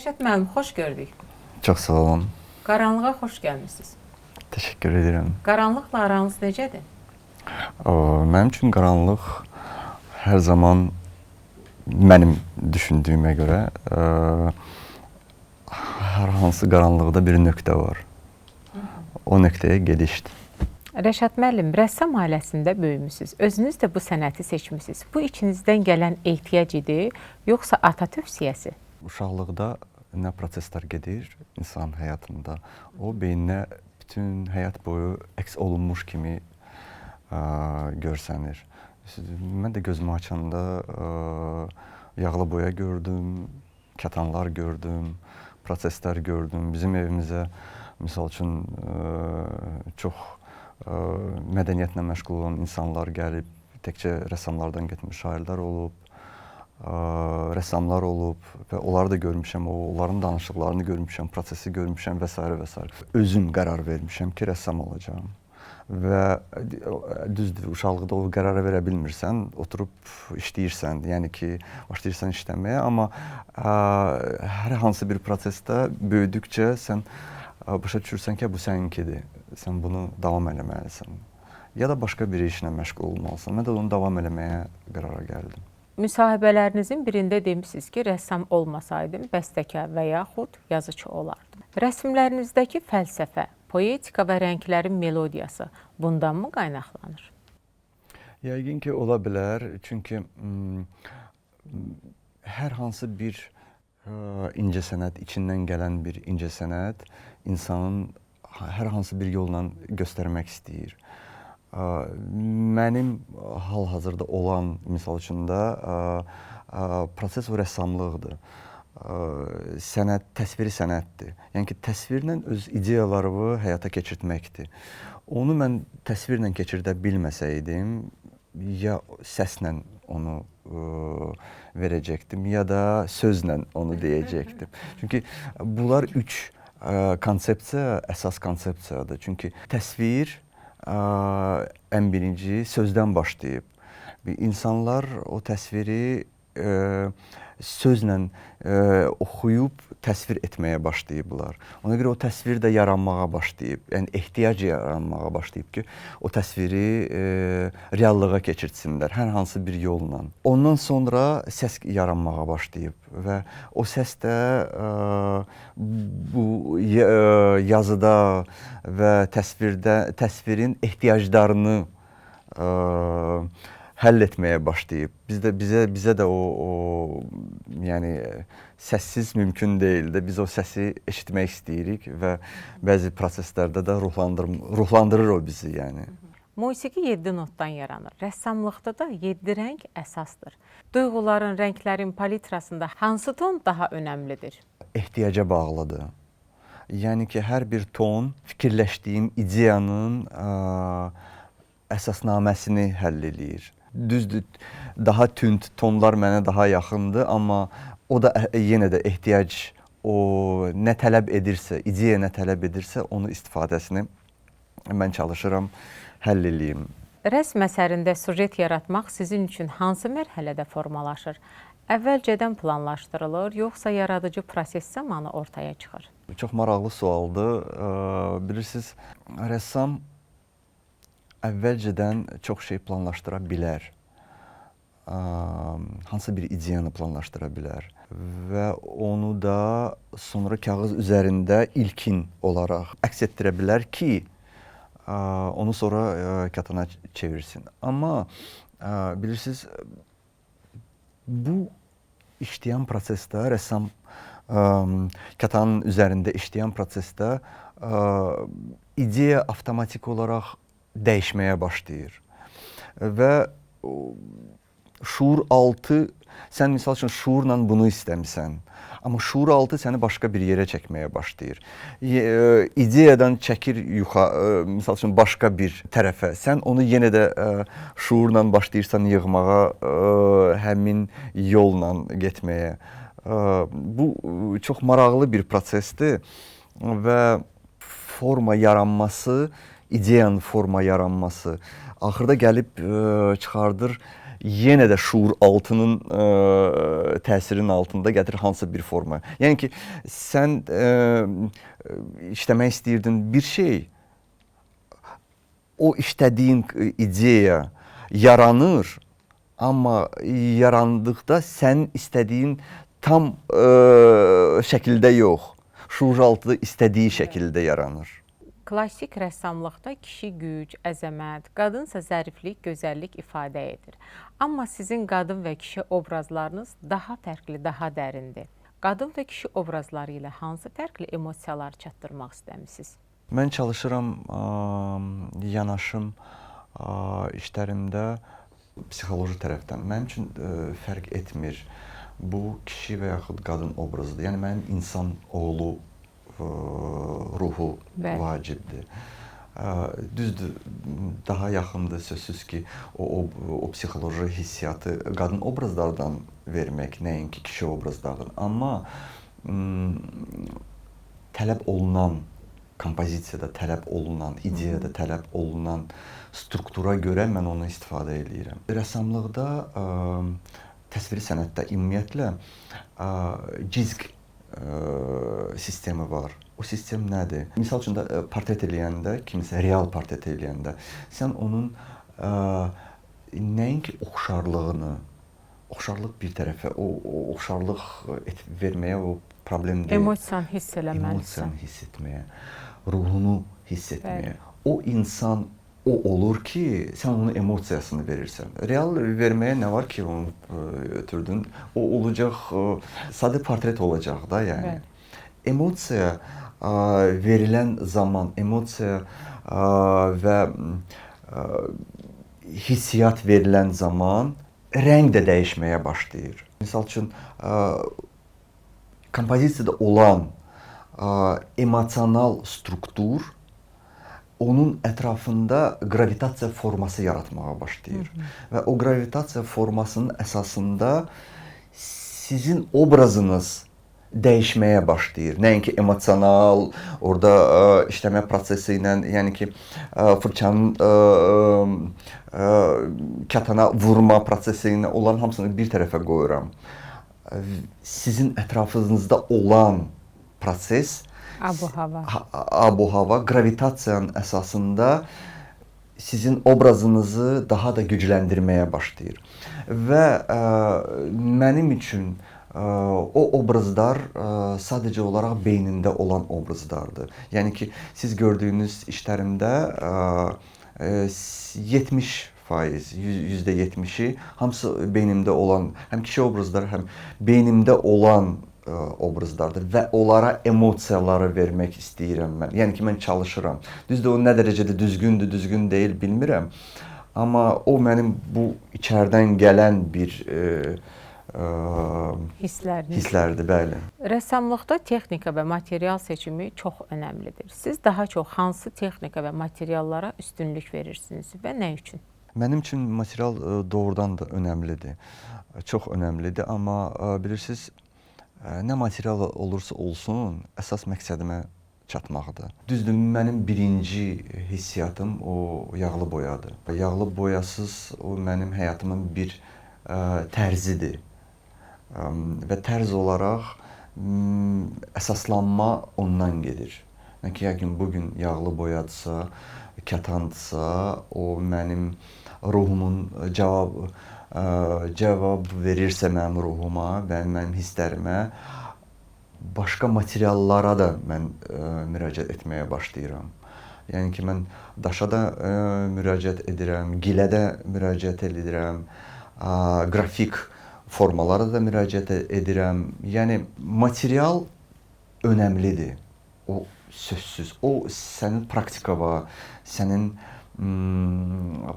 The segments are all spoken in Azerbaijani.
Rəşad müəllim, xoş gördük. Çox sağ olun. Qaranlığa xoş gəlmisiniz. Təşəkkür edirəm. Qaranlıqla aranız necədir? Mənim üçün qaranlıq hər zaman mənim düşündüyümə görə hər hansı qaranlıqda bir nöqtə var. O nöqtəyə gedişdir. Rəşad müəllim, rəssam ailəsində böyümüsünüz. Özünüz də bu sənəti seçmisiniz. Bu içinizdən gələn ehtiyac idi, yoxsa ata tövsiyəsi? Uşaqlıqda nə proseslər gedir insan həyatında, o beyninə bütün həyat boyu əks olunmuş kimi görsənir. Mən də gözümü açanda yağlı boya gördüm, kətanlar gördüm, proseslər gördüm. Bizim evimizə, misal üçün, çox mədəniyyətlə məşğul olan insanlar gəlib, təkcə rəssamlardan getmiş şairlər olub, rəssamlar olub və onları da görmüşəm, onların danışıqlarını görmüşəm, prosesi görmüşəm və s. və s. Özüm qərar vermişəm ki, rəssam olacağam. Və düzdür, uşaqlıqda o qərara verə bilmirsən, oturub işləyirsən, yəni ki, başlayırsan işləməyə, amma hər hansı bir prosesdə böyüdükcə sən başa düşürsən ki, bu səninkidir, sən bunu davam eləməlisən. Ya da başqa bir işlə məşğul olmalısan. Mən də onu davam eləməyə qərara gəldim. Müsahibələrinizin birində demişsiniz ki, rəssam olmasaydım, bəstəkar və yaxud yazıcı olardım. Rəsmlərinizdəki fəlsəfə, poetika və rənglərin melodiyası bundanmı qaynaqlanır? Yəqin ki, ola bilər. Çünki hər hansı bir incəsənət, içindən gələn bir incəsənət insanın hər hansı bir yolla göstərmək istəyir. Mənim hal-hazırda olan, misal üçün də, proses o rəssamlıqdır. Sənət, təsviri sənətdir. Yəni ki, təsvirlə öz ideyalarımı həyata keçirtməkdir. Onu mən təsvirlə keçirdə bilməsəydim, ya səslə onu verəcəkdim, ya da sözlə onu deyəcəkdim. Çünki bunlar üç konsepsiya, əsas konsepsiyadır. Çünki təsvir ən birinci sözdən başlayıb. İnsanlar o təsviri sözlə oxuyub təsvir etməyə başlayıblar. Ona görə o təsvir də yaranmağa başlayıb. Yəni ehtiyac yaranmağa başlayıb ki, o təsviri reallığa keçirtsinlər hər hansı bir yolla. Ondan sonra səs yaranmağa başlayıb və o səs də bu yazıda və təsvirin ehtiyaclarını həll etməyə başlayıb. Bizə də o yəni səssiz mümkün deyil də. Biz o səsi eşitmək istəyirik və bəzi proseslərdə də ruhlandırır o bizi, yəni. Musiqi 7 notdan yaranır. Rəssamlıqda da 7 rəng əsasdır. Duyğuların, rənglərin palitrasında hansı ton daha önəmlidir? Ehtiyaca bağlıdır. Yəni ki, hər bir ton fikirləşdiyim ideyanın əsasnaməsini həll eləyir. Düzdür, daha tünd tonlar mənə daha yaxındır, amma o da yenə də ehtiyac, o nə tələb edirsə, ideya nə tələb edirsə, onun istifadəsini mən çalışıram həll eləyim. Rəsm əsərində sujet yaratmaq sizin üçün hansı mərhələdə formalaşır? Əvvəlcədən planlaşdırılır, yoxsa yaradıcı proses zamanı ortaya çıxır? Çox maraqlı sualdır. Bilirsiniz, rəssam əvvəlcədən çox şey planlaşdıra bilər. Hansı bir ideyanı planlaşdıra bilər və onu da sonra kağız üzərində ilkin olaraq əks etdirə bilər ki, onu sonra kətana çevirsin. Amma bilirsiniz, bu işləyən prosesdə, rəssam kətanın üzərində işləyən prosesdə ideya avtomatik olaraq dəyişməyə başlayır və şuur altı, sən misal üçün şuurla bunu istəmirsən, amma şuur altı səni başqa bir yerə çəkməyə başlayır. İdeyadan çəkir misal üçün başqa bir tərəfə. Sən onu yenə də şuurla başlayırsan yığmağa, həmin yolla getməyə. Bu çox maraqlı bir prosesdir və forma yaranması, ideyanın forma yaranması axırda gəlib çıxardır yenə də şuur altının təsirinin altında gətirir hansısa bir forma. Yəni ki, sən işləmək istəyirdin bir şey, o işlədiyin ideya yaranır, amma yarandıqda sənin istədiyin tam şəkildə yox, şuuraltı istədiyi şəkildə yaranır. Klassik rəssamlıqda kişi güc, əzəmət, qadınsa zəriflik, gözəllik ifadə edir. Amma sizin qadın və kişi obrazlarınız daha fərqli, daha dərindir. Qadın və kişi obrazları ilə hansı fərqli emosiyalar çatdırmaq istəmisiniz? Mən çalışıram yanaşım işlərimdə psixoloji tərəfdən. Mənim üçün fərq etmir. Bu kişi və yaxud qadın obrazıdır. Yəni mənim insan oğlu ruhu vacibdir. Düzdür, daha yaxındır sözsüz ki, o psixoloji hissiyatı qadın obrazlardan vermək, nəinki kişi obrazlardan. Amma tələb olunan kompozisiyada tələb olunan, ideyada tələb olunan struktura görə mən onu istifadə edirəm. Rəssamlıqda, təsviri sənətdə ümumiyyətlə cizg sistemi var. O sistem nədir? Misal üçün də portret eləyəndə, kimisə real portret eləyəndə, sən onun nəinki oxşarlığını, oxşarlıq bir tərəfə, o oxşarlıq verməyə o problem deyil. Emosiyanı hiss eləməlisən. Emosiyanı hiss etməyə, ruhunu hiss etməyə. O insan o olur ki, sən onun emosiyasını verirsən. Real verməyə nə var ki, onu ötürdün? O olacaq, sadə portret olacaq da, yəni. Emosiya verilən zaman, emosiya və hissiyat verilən zaman rəng də dəyişməyə başlayır. Misal üçün, kompozisiyada olan emosional struktur onun ətrafında qravitasiya forması yaratmağa başlayır. Və o qravitasiya formasının əsasında sizin obrazınız dəyişməyə başlayır. Nəinki emosional, orada işləmə prosesi ilə, yəni ki, fırçanın kətana vurma prosesi ilə olan hamısını bir tərəfə qoyuram. Sizin ətrafınızda olan proses, abu-hava, gravitasiyanın əsasında sizin obrazınızı daha da gücləndirməyə başlayır. Və mənim üçün o obrazlar sadəcə olaraq beynində olan obrazlardır. Yəni ki, siz gördüyünüz işlərimdə 70%, %70-i hamısı beynimdə olan, həm kişi obrazları, həm beynimdə olan obrazlardır və onlara emosiyaları vermək istəyirəm mən. Yəni ki, mən çalışıram. Düzdür, o nə dərəcədə düzgündür, düzgün deyil, bilmirəm. Amma o mənim bu içərdən gələn bir hisslərdir, bəli. Rəssamlıqda texnika və material seçimi çox önəmlidir. Siz daha çox hansı texnika və materiallara üstünlük verirsiniz və nə üçün? Mənim üçün material doğrudan da önəmlidir. Çox önəmlidir, amma bilirsiniz, nə material olursa olsun, əsas məqsədimə çatmaqdır. Düzdür, mənim birinci hissiyatım o yağlı boyadır. Yağlı boyasız o mənim həyatımın bir tərzidir. Və tərz olaraq əsaslanma ondan gedir. Yəqin bugün yağlı boyadırsa, kətandırsa, o mənim ruhumun cavab verirsə mənim ruhuma və mənim hisslərimə, başqa materiallara da mən müraciət etməyə başlayıram. Yəni ki, mən daşa da müraciət edirəm, gilə də müraciət edirəm, qrafik formalara da müraciət edirəm. Yəni, material önəmlidir. O sözsüz. O sənin praktikava, sənin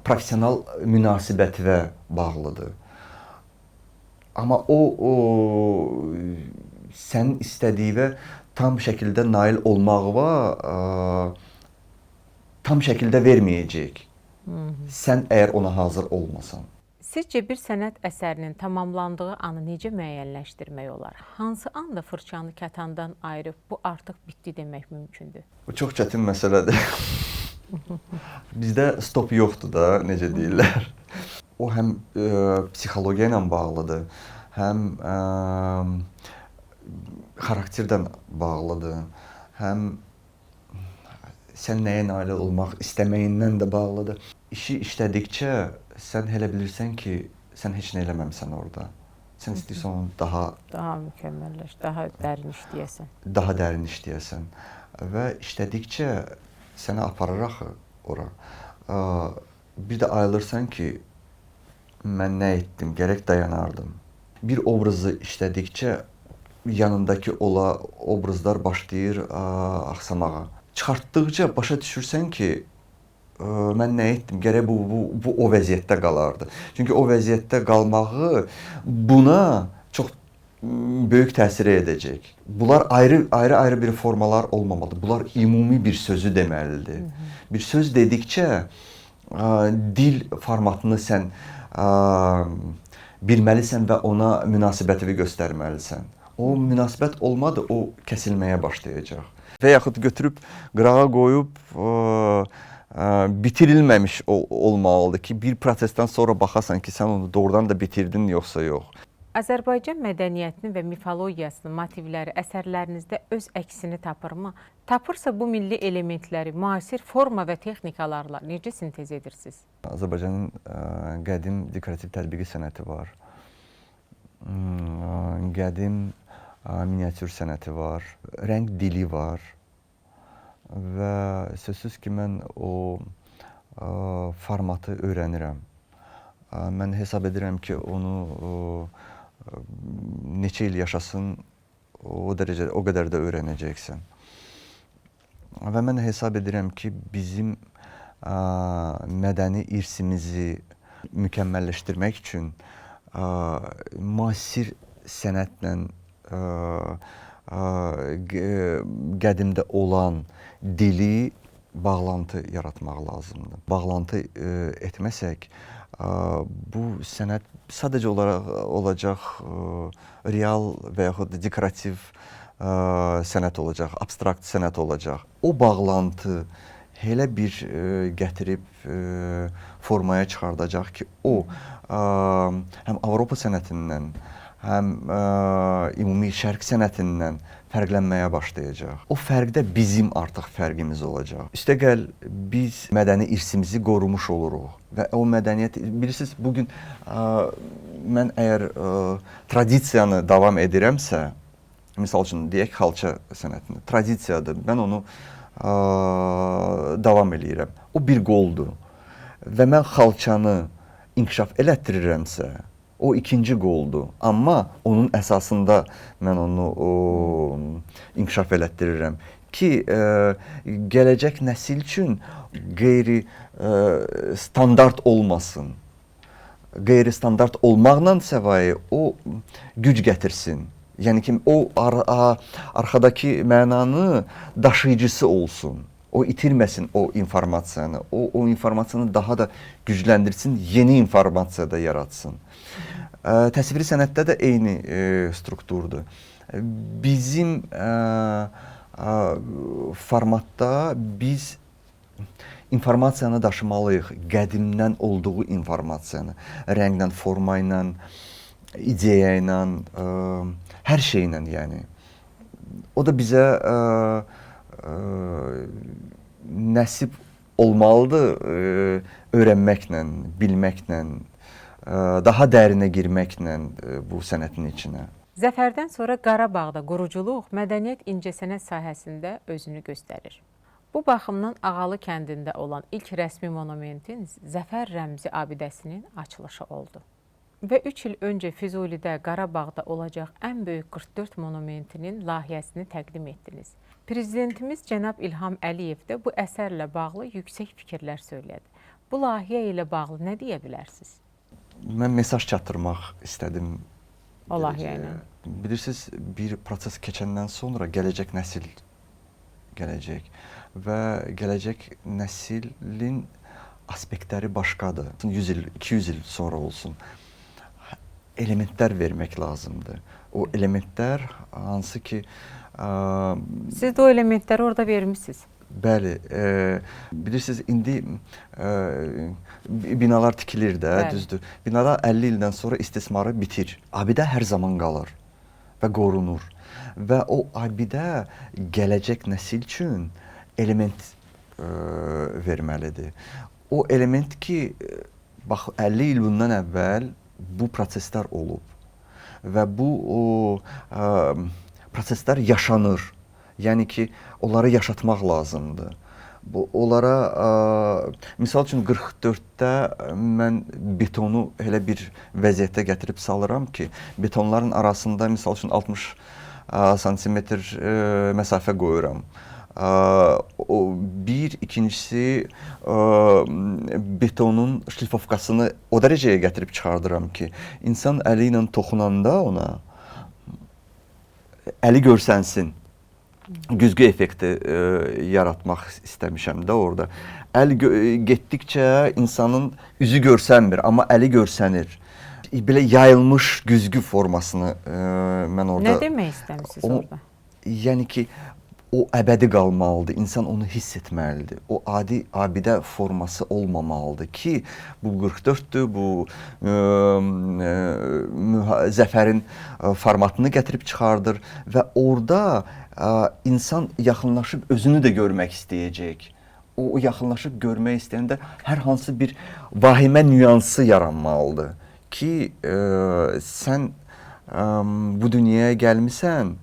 professional münasibətivə bağlıdır. Amma o sənin istədiyinə tam şəkildə nail olmağına tam şəkildə verməyəcək. Sən əgər ona hazır olmasan. Sizcə bir sənət əsərinin tamamlandığı anı necə müəyyənləşdirmək olar? Hansı anda fırçanı kətandan ayırıb bu artıq bitdi demək mümkündür? Bu çox çətin məsələdir. Bizdə stop yoxdur da, necə deyirlər. o həm psixologiya ilə bağlıdır, həm xarakterdən bağlıdır, həm sən nəyə nail olmaq istəməyindən də bağlıdır. İşi işlədikcə sən elə bilirsən ki, sən heç nə eləməmisən orada. Sən istəyirsən onu daha mükəmməlləş, daha dərin işləyəsən. Daha dərin işləyəsən və işlədikcə səni aparır axı ora. Bir də ayılırsan ki, mən nə etdim, gərək dayanardım. Bir obrazı işlədikcə yanındakı obrazlar başlayır axsamağa. Çıxartdıqca başa düşürsən ki, mən nə etdim, gərək bu o vəziyyətdə qalardı. Çünki o vəziyyətdə qalmağı buna çox böyük təsir edəcək. Bunlar ayrı-ayrı bir formalar olmamalıdır. Bunlar ümumi bir sözü deməlidir. Bir söz dedikcə dil formatını sən bilməlisən və ona münasibətini göstərməlisən. O münasibət olmadı, o kəsilməyə başlayacaq. Və yaxud götürüb qırağa qoyub bitirilməmiş olmalıdır ki, bir prosesdən sonra baxasan ki, sən onu doğrudan da bitirdin yoxsa yox. Azərbaycan mədəniyyətinin və mifologiyasının motivləri əsərlərinizdə öz əksini tapırmı? Tapırsa bu milli elementləri müasir forma və texnikalarla necə sintez edirsiniz? Azərbaycanın qədim dekorativ tətbiqi sənəti var. Qədim miniatür sənəti var, rəng dili var və sözsüz ki, mən o formatı öyrənirəm. Mən hesab edirəm ki, onu neçə il yaşasın, o qədər də öyrənəcəksən. Və mən hesab edirəm ki, bizim mədəni irsimizi mükəmməlləşdirmək üçün müasir sənətlə qədimdə olan dili bağlantı yaratmaq lazımdır. Bağlantı etməsək, bu sənət sadəcə olaraq olacaq real və yaxud dekorativ sənət olacaq, abstrakt sənət olacaq. O bağlantı elə bir gətirib formaya çıxardacaq ki, o həm Avropa sənətindən, həm ümumi şərq sənətindən fərqlənməyə başlayacaq. O fərqdə bizim artıq fərqimiz olacaq. Üstəgəl biz mədəni irsimizi qorumuş oluruq və o mədəniyyət, bilirsiniz, bugün mən əgər tradisiyanı davam edirəmsə, misal üçün deyək xalça sənətini, tradisiyadır, mən onu davam eləyirəm. O bir qoldur və mən xalçanı inkişaf elətdirirəmsə, o ikinci qoldur. Amma onun əsasında mən onu inkişaf elətdirirəm ki, gələcək nəsil üçün qeyri standart olmasın. Qeyri standart olmaqla səvayi o güc gətirsin. Yəni ki, o arxadakı mənanı daşıyıcısı olsun. O itirməsin o informasiyanı. O informasiyanı daha da gücləndirsin, yeni informasiya da yaratsın. Təsviri sənətdə də eyni strukturdur. Bizim formatda biz informasiyanı daşımalıyıq, qədimdən olduğu informasiyanı, rənglə, forma ilə, ideya ilə, hər şeylə, yəni. O da bizə nəsib olmalıdır öyrənməklə, bilməklə, daha dərinə girməklə bu sənətin içinə. Zəfərdən sonra Qarabağda quruculuq mədəniyyət incəsənət sahəsində özünü göstərir. Bu baxımdan Ağalı kəndində olan ilk rəsmi monumentin Zəfər rəmzi abidəsinin açılışı oldu. Və 3 il öncə Füzulidə, Qarabağda olacaq ən böyük 44 monumentinin layihəsini təqdim etdiniz. Prezidentimiz cənab İlham Əliyev də bu əsərlə bağlı yüksək fikirlər söylədi. Bu layihə ilə bağlı nə deyə bilərsiniz? Mən mesaj çatdırmaq istədim. O layihə ilə. Bilirsiniz, bir proses keçəndən sonra gələcək nəsil gələcək və gələcək nəslin aspektləri başqadır. 100 il, 200 il sonra olsun. Elementlər vermək lazımdır. O elementlər hansı ki... Siz də o elementləri orada vermişsiniz. Bəli, bilirsiniz indi binalar tikilir də, Bəli. düzdür. Binalar 50 ildən sonra istismarı bitir. Abidə hər zaman qalır və qorunur. Və o abidə gələcək nəsil üçün element verməlidir. O element ki, bax 50 il bundan əvvəl bu proseslər olub və bu proseslər yaşanır. Yəni ki, onları yaşatmaq lazımdır. Onlara, misal üçün 44-də mən betonu elə bir vəziyyətdə gətirib salıram ki, betonların arasında misal üçün 60 santimetr məsafə qoyuram. İkincisi, betonun şlifovkasını o dərəcəyə gətirib çıxardıram ki, insan əli ilə toxunanda ona, əli görsənsin. Güzgü effekti yaratmaq istəmişəm də orada. Əl getdikcə insanın üzü görsənmir, amma əli görsənir. Belə yayılmış güzgü formasını mən orada... Nə demək istəmisiniz orada? Yəni ki, o əbədi qalmalıdır, insan onu hiss etməlidir. O adi abidə forması olmamalıdır ki, bu 44-dür, bu zəfərin formatını gətirib çıxardır və orada insan yaxınlaşıb özünü də görmək istəyəcək. O yaxınlaşıb görmək istəyəndə hər hansı bir vahimə nüansı yaranmalıdır ki, sən bu dünyaya gəlmisən,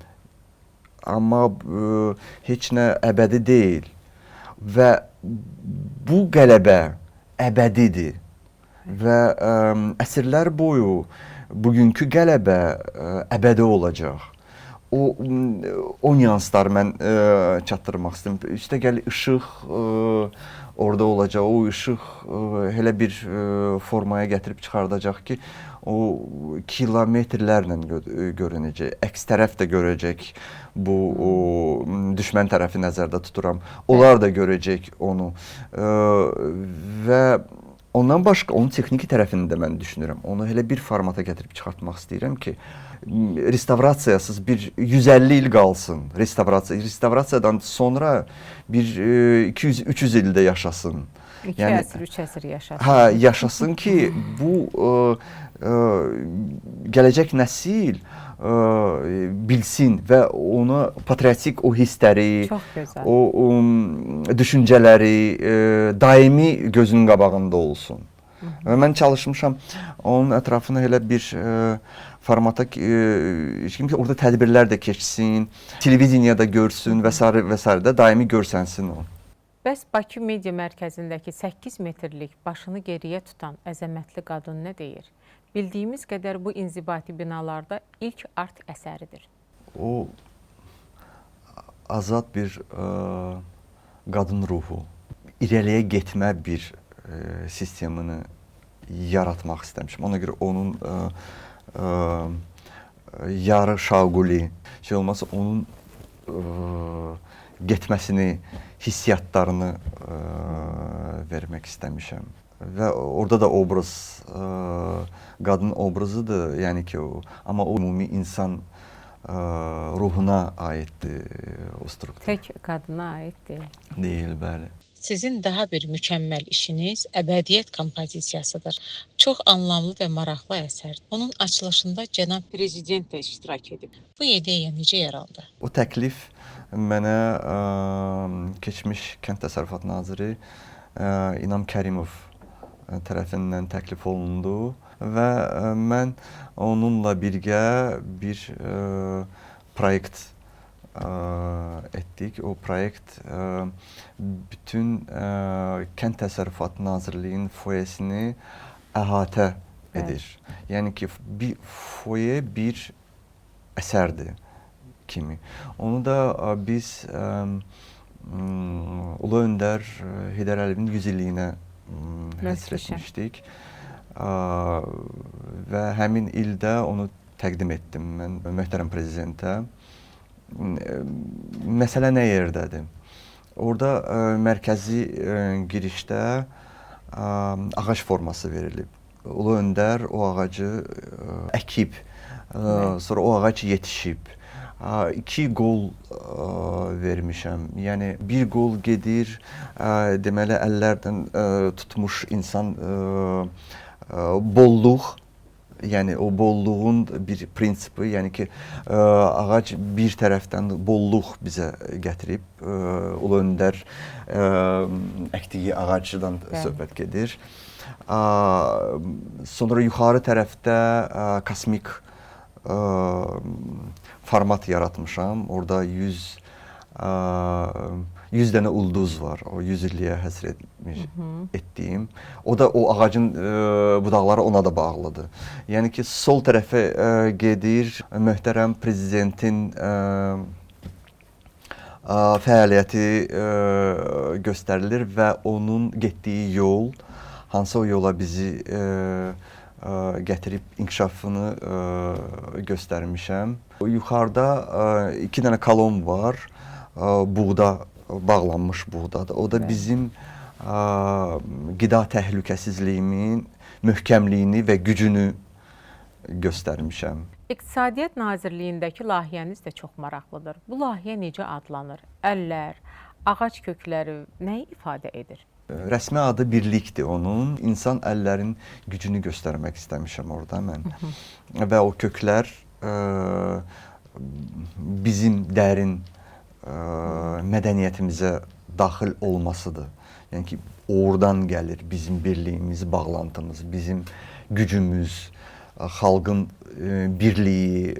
amma heç nə əbədi deyil və bu qələbə əbədidir və əsrlər boyu bugünkü qələbə əbədi olacaq. O nüansları mən çatdırmaq istəyirəm. Üstəgəl işıq orada olacaq, o işıq elə bir formaya gətirib çıxardacaq ki, o kilometrlərlə görünəcək, əks tərəf də görəcək, bu düşmən tərəfi nəzərdə tuturam, onlar da görəcək onu və ondan başqa, onun texniki tərəfini də mən düşünürəm, onu elə bir formata gətirib çıxartmaq istəyirəm ki, restavrasiyasız bir 150 il qalsın, restavrasiyadan sonra bir 200-300 ildə yaşasın. 2 əsr, 3 əsr yaşasın. Hə, yaşasın ki, bu gələcək nəsil bilsin və ona patriotik o hissləri, o düşüncələri daimi gözünün qabağında olsun. Və mən çalışmışam onun ətrafına elə bir formata ki, orada tədbirlər də keçsin, televiziyada görsün və s. də daimi görsənsin o. Bəs Bakı Media Mərkəzindəki 8 metrlik başını geriyə tutan əzəmətli qadın nə deyir? Bildiyimiz qədər bu inzibati binalarda ilk art əsəridir. O azad bir qadın ruhu, irəliyə getmə bir sistemini yaratmaq istəmişim. Ona görə onun yarı şaquli şey olmasa, onun getməsini, hissiyatlarını vermək istəmişəm. Və orada da obraz, qadın obrazıdır, yəni ki, amma o ümumi insan ruhuna aiddir o struktur. Tək qadına aid deyil. Deyil, bəli. Sizin daha bir mükəmməl işiniz Əbədiyyət kompozisiyasıdır. Çox anlamlı və maraqlı əsərdir. Onun açılışında cənab prezident də iştirak edib. Bu ideya necə yarandı? O təklif mənə keçmiş Kənd Təsərrüfatı naziri İnam Kərimov tərəfindən təklif olundu və mən onunla birgə bir proyekt etdik. O proyekt bütün Kənd Təsərrüfatı Nazirliyinin foyesini əhatə edir. Yəni ki, bir foye bir əsərdir kimi. Onu da biz Ulu Öndər Heydər Əliyevin 100 illiyinə həsr etmişdik və həmin ildə onu təqdim etdim mən möhtərəm prezidentə. Məsələ nə yerdədir? Orada mərkəzi girişdə ağac forması verilib. Ulu Öndər o ağacı əkib, sonra o ağac yetişib. 2 qol vermişəm. Yəni bir qol gedir, deməli əllərdən tutmuş insan bolluq, yəni o bolluğun bir prinsipi, yəni ki, ağac bir tərəfdən bolluq bizə gətirib, Ulu Öndər əkdiyi ağacdan söhbət gedir. Sonra yuxarı tərəfdə kosmik format yaratmışam. Orada 100 dənə ulduz var. O 100 illiyə həsr etdiyim. O da o ağacın budaqları ona da bağlıdır. Yəni ki, sol tərəfə gedir, möhtərəm prezidentin fəaliyyəti göstərilir və onun getdiyi yol, hansı o yola bizi gətirib inkişafını göstərmişəm. Yuxarıda 2 dənə kolon var, buğda, bağlanmış buğdadır. O da bizim qida təhlükəsizliyimin möhkəmliyini və gücünü göstərmişəm. İqtisadiyyat Nazirliyindəki layihəniz də çox maraqlıdır. Bu layihə necə adlanır? Əllər, ağac kökləri nəyi ifadə edir? Rəsmi adı birlikdir onun. İnsan əllərin gücünü göstərmək istəmişəm orada mən. Və o köklər bizim dərin mədəniyyətimizə daxil olmasıdır. Yəni ki, oradan gəlir bizim birliyimiz, bağlantımız, bizim gücümüz, xalqın birliyi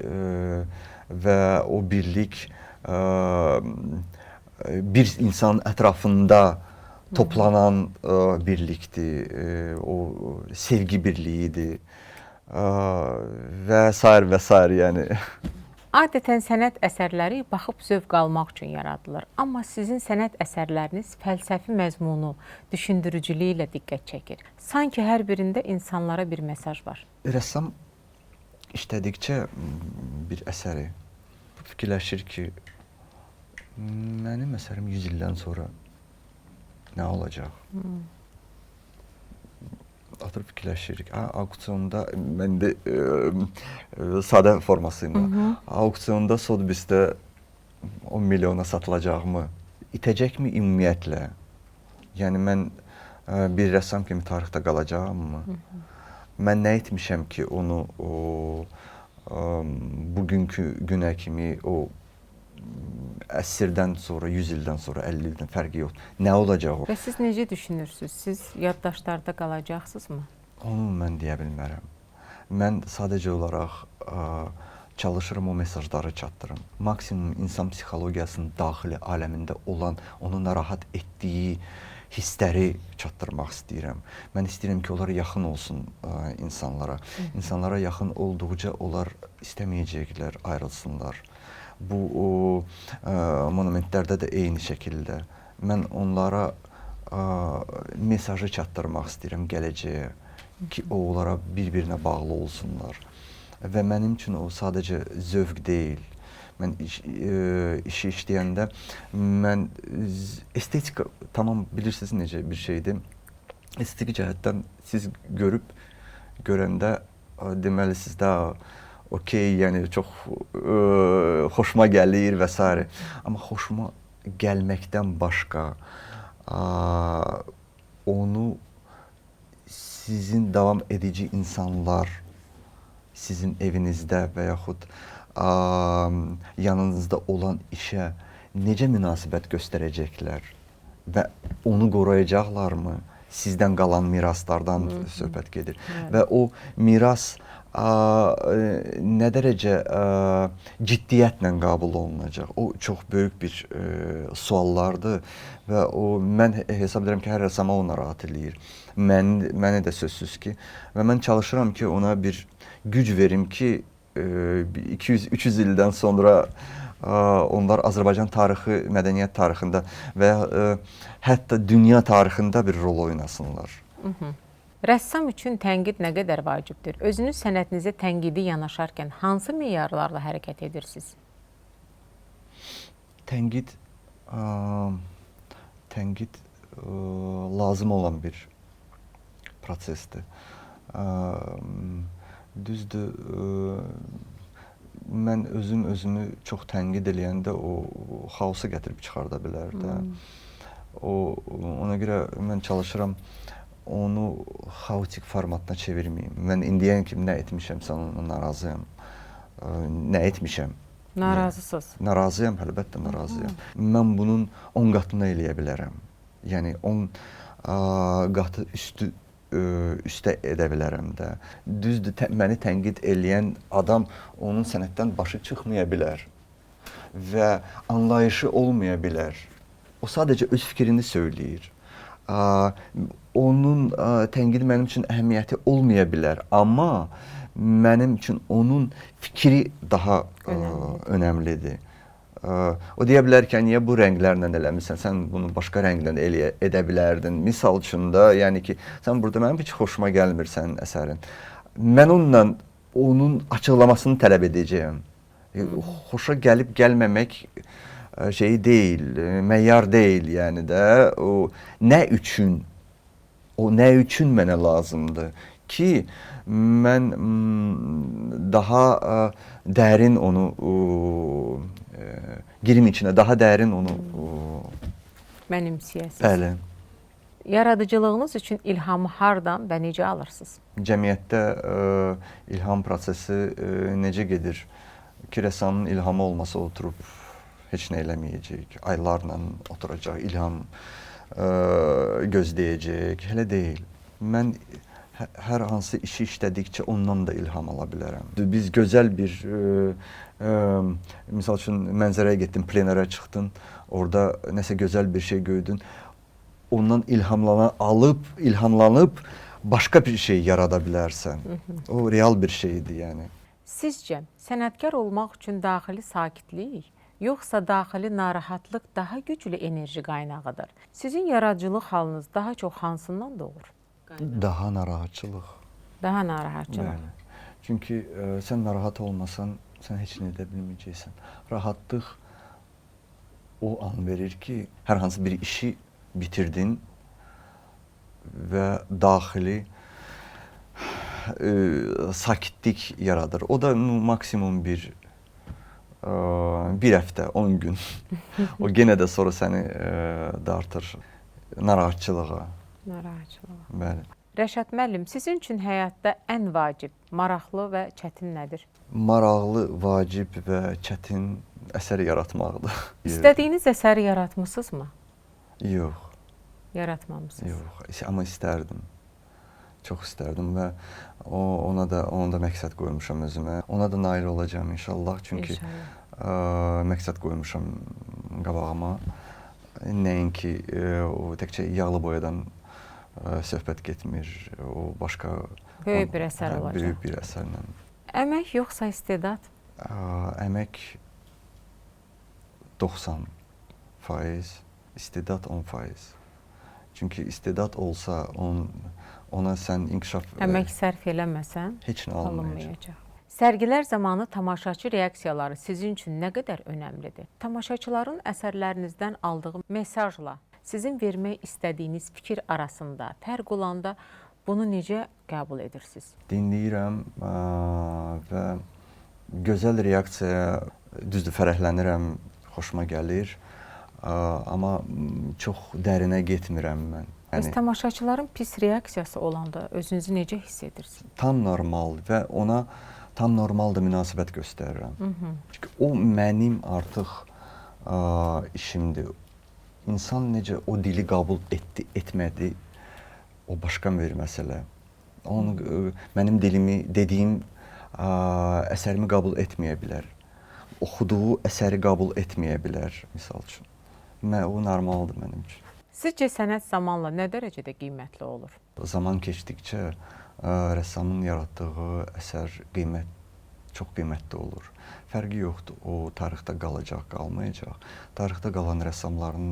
və o birlik bir insanın ətrafında toplanan birlikdir, o sevgi birliyidir və sair və sair, yəni. Adətən sənət əsərləri baxıb zövq almaq üçün yaradılır. Amma sizin sənət əsərləriniz fəlsəfi məzmunu, düşündürücülüyü ilə diqqət çəkir. Sanki hər birində insanlara bir mesaj var. Rəssam işlədikcə bir əsəri fikirləşir ki, mənim əsərim 100 ildən sonra nə olacaq? Oturub fikirləşirik. Auksionda, mən də sadə formasıyla, auksionda Sotheby'sdə 10 milyona satılacaqmı? İtəcəkmi ümumiyyətlə? Yəni, mən bir rəssam kimi tarixdə qalacaqmı? Mən nə etmişəm ki, onu bugünkü günə kimi o əsrdən sonra, 100 ildən sonra, 50 ildən fərqi yoxdur. Nə olacaq o? Və siz necə düşünürsünüz? Siz yaddaşlarda qalacaqsınızmı? Onu mən deyə bilmərəm. Mən sadəcə olaraq çalışırım o mesajları çatdırım. Maksimum insan psixologiyasının daxili aləmində olan, onu narahat etdiyi hissləri çatdırmaq istəyirəm. Mən istəyirəm ki, onlar yaxın olsun insanlara. İnsanlara yaxın olduqca onlar istəməyəcəklər, ayrılsınlar. Bu monumentlərdə də eyni şəkildə. Mən onlara mesajı çatdırmaq istəyirəm gələcəyə ki, onlara bir-birinə bağlı olsunlar. Və mənim üçün o sadəcə zövq deyil. Mən işi işləyəndə mən estetika, tamam bilirsiniz necə bir şeydir. Estetik cəhətdən siz görəndə deməli sizdə okey, yəni çox xoşuma gəlir və s. Amma xoşuma gəlməkdən başqa onu sizin davam edici insanlar sizin evinizdə və yaxud yanınızda olan işə necə münasibət göstərəcəklər və onu qoruyacaqlarmı? Sizdən qalan miraslardan söhbət gedir. Və o miras nə dərəcə ciddiyyətlə qəbul olunacaq? O çox böyük bir suallardır və mən hesab edirəm ki, hər rəssama o narahat eləyir. Məni də sözsüz ki, və mən çalışıram ki, ona bir güc verim ki, 200-300 ildən sonra onlar Azərbaycan tarixi, mədəniyyət tarixində və hətta dünya tarixində bir rol oynasınlar. Rəssam üçün tənqid nə qədər vacibdir? Özünüz sənətinizə tənqidi yanaşarkən hansı meyarlarla hərəkət edirsiniz? Tənqid lazım olan bir prosesdir. Düzdür, mən özümü çox tənqid eləyəndə o xaosu gətirib çıxarda bilər də. Ona görə mən çalışıram onu xaotik formatına çevirməyim. Mən indiyən kimi nə etmişəmsə onunla narazıyam. Nə etmişəm? Narazısınız. Narazıyam, əlbəttə narazıyam. Mən bunun 10 qatını eləyə bilərəm. Yəni 10 qatı üstə edə bilərəm də. Düzdür, məni tənqid eləyən adam onun sənətdən başı çıxmaya bilər və anlayışı olmaya bilər. O sadəcə öz fikrini söyləyir. Onun tənqidi mənim üçün əhəmiyyəti olmaya bilər, amma mənim üçün onun fikri daha önəmlidir. O deyə bilər ki, niyə bu rənglərlə eləmirsən, sən bunu başqa rənglə edə bilərdin. Misal üçün də, yəni ki, sən burada mənim heç xoşuma gəlmir sənin əsərin. Mən onun açıqlamasını tələb edəcəyəm. Xoşa gəlib gəlməmək şey deyil, məyyar deyil, yəni də o nə üçün mənə lazımdır ki, mən daha dərin onu girim içinə, daha dərin onu mənimsəyəsiniz. Bəli. Yaradıcılığınız üçün ilhamı hardan və necə alırsınız? Cəmiyyətdə ilham prosesi necə gedir ki, rəssamın ilhamı olmasa oturub heç nə eləməyəcək, aylarla oturacaq, ilham gözləyəcək, elə deyil. Mən hər hansı işi işlədikcə ondan da ilham ala bilərəm. Biz gözəl bir, misal üçün mənzərəyə getdin, plenerə çıxdın, orada nəsə gözəl bir şey gördün, ondan ilhamlanıb başqa bir şey yarada bilərsən. O real bir şeydir, yəni. Sizcə, sənətkar olmaq üçün daxili sakitlik, yoxsa daxili narahatlıq daha güclü enerji qaynağıdır? Sizin yaradıcılıq halınız daha çox hansından doğur? Daha narahatçılıq. Daha narahatçılıq. Bəli. Çünki sən narahat olmasan, sən heç nə edə bilməyəcəksən. Rahatlıq o an verir ki, hər hansı bir işi bitirdin və daxili sakitlik yaradır. O da maksimum bir həftə, 10 gün. O genə də sonra səni dartır narahatçılığa. Narahatçılığa. Bəli. Rəşad müəllim, sizin üçün həyatda ən vacib, maraqlı və çətin nədir? Maraqlı, vacib və çətin əsər yaratmaqdır. İstədiyiniz əsəri yaratmısınızmı? Yox. Yaratmamışsınız. Yox, amma istərdim. Çox istərdim və ona da məqsəd qoymuşam özümə. Ona da nail olacağam inşallah. Çünki məqsəd qoymuşam qabağıma. Nəinki o təkcə yağlı boyadan söhbət getmir. O başqa böyük bir əsər olacaq. Böyük bir əsərlə. Əmək yoxsa istedad? Əmək 90%, istedad 10%. Çünki istedad olsa ona sən inkişaf əmək sərf eləməsən heç nə alınmayacaq. Sərgilər zamanı tamaşaçı reaksiyaları sizin üçün nə qədər önəmlidir? Tamaşaçıların əsərlərinizdən aldığı mesajla sizin vermək istədiyiniz fikir arasında fərq olanda bunu necə qəbul edirsiniz? Dinləyirəm və gözəl reaksiyaya düzdür fərəhlənirəm, xoşuma gəlir. Amma çox dərinə getmirəm mən. Bəs tamaşaçıların pis reaksiyası olanda özünüzü necə hiss edirsiniz? Tam normal və ona tam normal da münasibət göstərirəm. Çünki o mənim artıq işimdir. İnsan necə o dili qəbul etdi, etmədi, o başqa bir məsələ. Mənim dilimi, dediyim əsərimi qəbul etməyə bilər. Oxuduğu əsəri qəbul etməyə bilər, misal üçün. O normaldır mənim üçün. Sizcə sənət zamanla nə dərəcədə qiymətli olur? Zaman keçdikcə rəssamın yaratdığı əsər çox qiymətli olur. Fərqi yoxdur, o tarixdə qalacaq, qalmayacaq. Tarixdə qalan rəssamların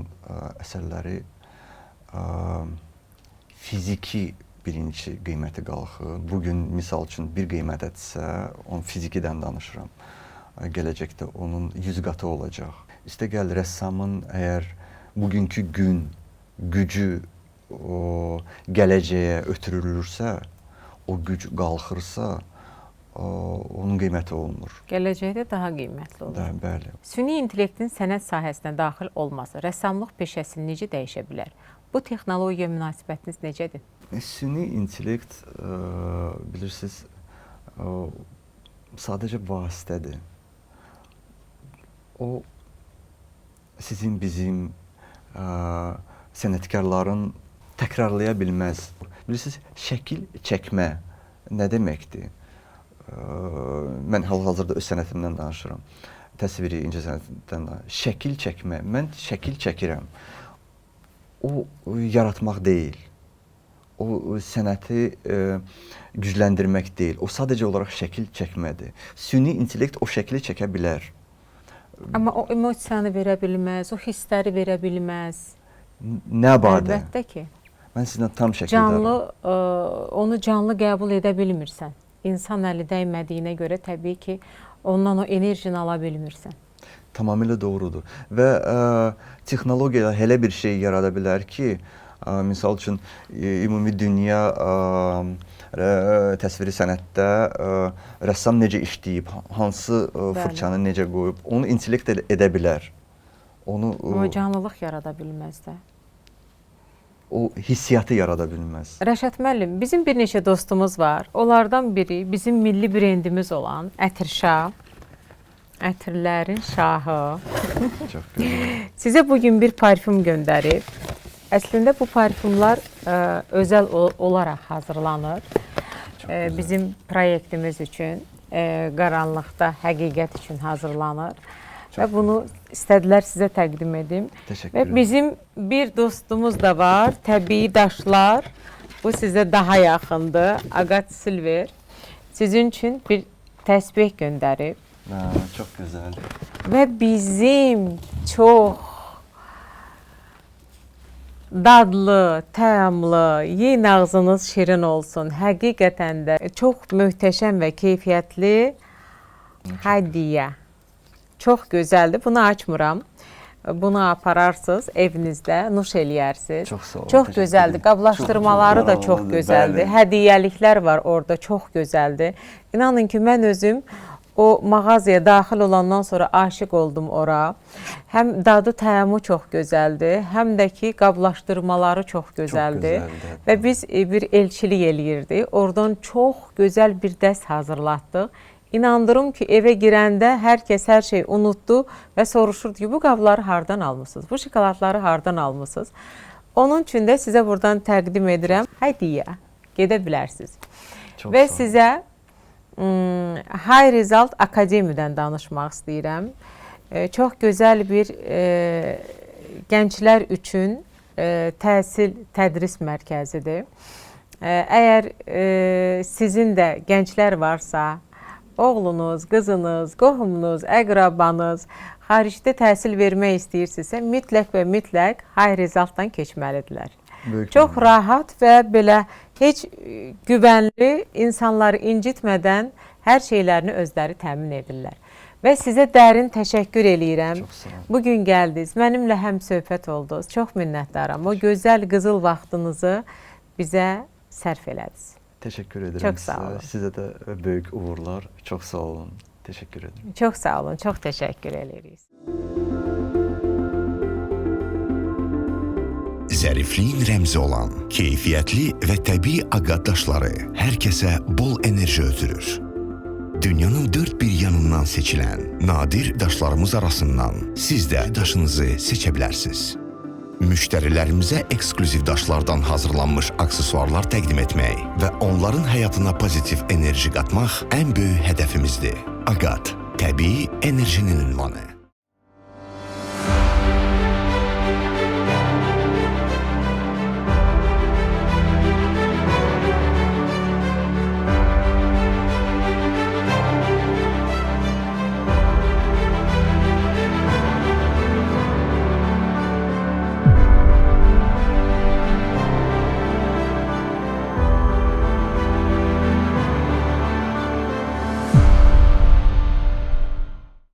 əsərləri fiziki birinci qiyməti qalxır. Bugün misal üçün bir qiymətədirsə, onun fizikidən danışıram. Gələcəkdə onun 100 qatı olacaq. İstəgəl rəssamın əgər bugünkü gün gücü gələcəyə ötürülürsə, o güc qalxırsa, onun qiyməti olmur. Gələcəkdə daha qiymətli olur. Bəli. Süni intellektin sənət sahəsinə daxil olması rəssamlıq peşəsini necə dəyişə bilər? Bu texnologiya münasibətiniz necədir? Süni intellekt bilirsiniz sadəcə vasitədir. O sizin, bizim sənətkarların təkrarlaya bilməz. Bilirsiniz, şəkil çəkmə nə deməkdir? Mən hal-hazırda öz sənətimdən danışıram. Təsviri, incəsənətdən danışıram. Şəkil çəkmə. Mən şəkil çəkirəm. O yaratmaq deyil. O sənəti gücləndirmək deyil. O sadəcə olaraq şəkil çəkmədir. Süni intellekt o şəkili çəkə bilər. Amma o emosiyanı verə bilməz, o hissləri verə bilməz. Nə barədə? Əlbəttə ki. Mən sizlə tam şəkildə... Onu canlı qəbul edə bilmirsən. İnsan əli dəymədiyinə görə təbii ki, ondan o enerjini ala bilmirsən. Tamamilə doğrudur. Və texnologiyalar elə bir şey yarada bilər ki, misal üçün, ümumi dünya təsviri sənətdə rəssam necə işləyib, hansı fırçanı necə qoyub, onu intellekt edə bilər. O canlılıq yarada bilməz də. O hissiyatı yarada bilməz. Rəşad müəllim, bizim bir neçə dostumuz var. Onlardan biri bizim milli brendimiz olan Ətirşah, ətirlərin şahı. Çox gözəl. Sizə bugün bir parfüm göndərib. Əslində bu parfümlər özəl olaraq hazırlanır. Bizim proyektimiz üçün, qaranlıqda həqiqət üçün hazırlanır. Və bunu istədilər sizə təqdim edim. Təşəkkür Və ederim. bizim bir dostumuz da var, təbii daşlar. Bu sizə daha yaxındır. Agat Silver sizin üçün bir təsbih göndərib. Çox gözəl. Və bizim çox dadlı, təamlı, yeyin ağzınız şirin olsun. Həqiqətən də çox möhtəşəm və keyfiyyətli hədiyyə. Çox gözəldir. Bunu açmıram. Bunu apararsınız evinizdə, nuş eləyərsiniz. Çox sağ olun. Çox gözəldir. Qablaşdırmaları da çox gözəldir. Hədiyyəliklər var orada, çox gözəldir. İnanın ki, mən özüm o mağazaya daxil olandan sonra aşiq oldum ora. Həm dadı təamı çox gözəldir, həm də ki, qablaşdırmaları çox gözəldir. Və biz bir elçilik eləyirdik. Oradan çox gözəl bir dəst hazırlatdıq. İnandırım ki, evə girəndə hər kəs hər şey unutdu və soruşurdu ki, bu qabları hardan almışsınız, bu şokoladları hardan almışsınız. Onun üçün də sizə buradan təqdim edirəm. Hədiyyə, gedə bilərsiniz. Və sizə High Result Akademiyadan danışmaq istəyirəm. Çox gözəl bir gənclər üçün təhsil, tədris mərkəzidir. Əgər sizin də gənclər varsa, oğlunuz, qızınız, qohumunuz, əqrabanız xaricdə təhsil vermək istəyirsinizsə, mütləq və mütləq High Result-dan keçməlidirlər. Çox rahat və belə heç güvənli, insanları incitmədən hər şeylərini özləri təmin edirlər. Və sizə dərin təşəkkür eləyirəm. Bugün gəldiniz, mənimlə həm söhbət oldunuz. Çox minnətdaram. O gözəl qızıl vaxtınızı bizə sərf elədiniz. Təşəkkür edirəm. Çox sağ olun. Sizə də böyük uğurlar. Çox sağ olun. Təşəkkür edirəm. Çox sağ olun. Çox təşəkkür edirik. Zərifliyin rəmzi olan keyfiyyətli və təbii aqat daşları hər kəsə bol enerji ötürür. Dünyanın dörd bir yanından seçilən nadir daşlarımız arasından siz də daşınızı seçə bilərsiniz. Müştərilərimizə ekskluziv daşlardan hazırlanmış aksesuarlar təqdim etmək və onların həyatına pozitiv enerji qatmaq ən böyük hədəfimizdir. Aqat, təbii enerjinin ünvanı.